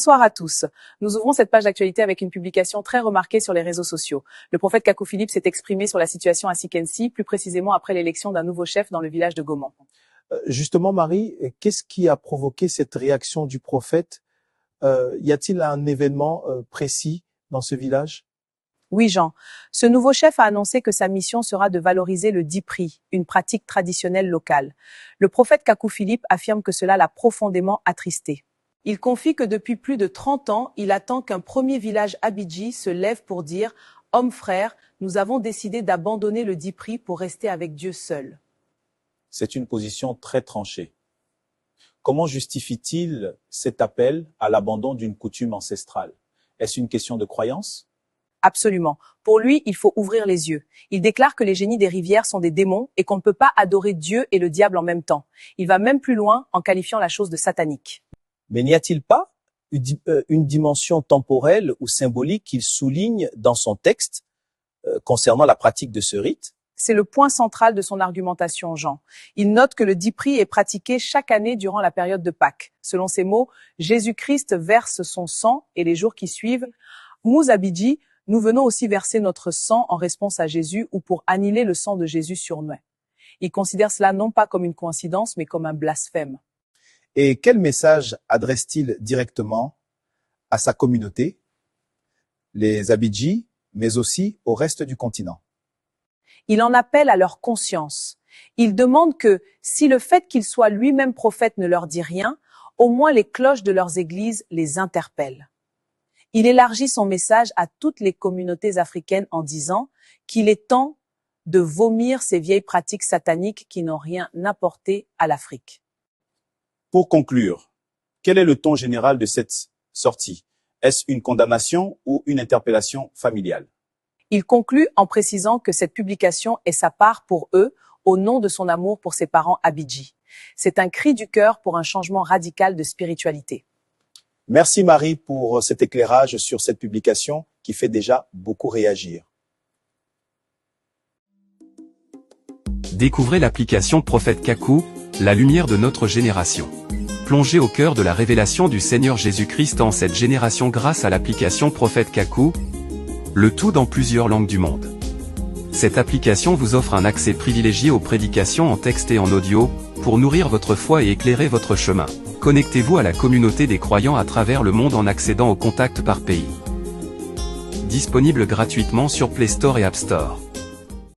Bonsoir à tous. Nous ouvrons cette page d'actualité avec une publication très remarquée sur les réseaux sociaux. Le prophète Kakou Philippe s'est exprimé sur la situation à Sikensi, plus précisément après l'élection d'un nouveau chef dans le village de Goman. Justement, Marie, qu'est-ce qui a provoqué cette réaction du prophète? Y a-t-il un événement précis dans ce village? Oui, Jean. Ce nouveau chef a annoncé que sa mission sera de valoriser le dipri, une pratique traditionnelle locale. Le prophète Kakou Philippe affirme que cela l'a profondément attristé. Il confie que depuis plus de 30 ans, il attend qu'un premier village Abidji se lève pour dire « Hommes frères, nous avons décidé d'abandonner le dipri pour rester avec Dieu seul ». C'est une position très tranchée. Comment justifie-t-il cet appel à l'abandon d'une coutume ancestrale? Est-ce une question de croyance? Absolument. Pour lui, il faut ouvrir les yeux. Il déclare que les génies des rivières sont des démons et qu'on ne peut pas adorer Dieu et le diable en même temps. Il va même plus loin en qualifiant la chose de satanique. Mais n'y a-t-il pas une dimension temporelle ou symbolique qu'il souligne dans son texte concernant la pratique de ce rite? C'est le point central de son argumentation, Jean. Il note que le dipri est pratiqué chaque année durant la période de Pâques. Selon ses mots, Jésus-Christ verse son sang et les jours qui suivent, nous, Abidji, nous venons aussi verser notre sang en réponse à Jésus ou pour annihiler le sang de Jésus sur nous. Il considère cela non pas comme une coïncidence, mais comme un blasphème. Et quel message adresse-t-il directement à sa communauté, les Abidji, mais aussi au reste du continent? Il en appelle à leur conscience. Il demande que, si le fait qu'il soit lui-même prophète ne leur dit rien, au moins les cloches de leurs églises les interpellent. Il élargit son message à toutes les communautés africaines en disant qu'il est temps de vomir ces vieilles pratiques sataniques qui n'ont rien apporté à l'Afrique. Pour conclure, quel est le ton général de cette sortie? Est-ce une condamnation ou une interpellation familiale? Il conclut en précisant que cette publication est sa part pour eux, au nom de son amour pour ses parents Abidji. C'est un cri du cœur pour un changement radical de spiritualité. Merci Marie pour cet éclairage sur cette publication qui fait déjà beaucoup réagir. Découvrez l'application Prophète Kakou, la lumière de notre génération. Plongez au cœur de la révélation du Seigneur Jésus-Christ en cette génération grâce à l'application Prophète Kakou, le tout dans plusieurs langues du monde. Cette application vous offre un accès privilégié aux prédications en texte et en audio, pour nourrir votre foi et éclairer votre chemin. Connectez-vous à la communauté des croyants à travers le monde en accédant aux contacts par pays. Disponible gratuitement sur Play Store et App Store.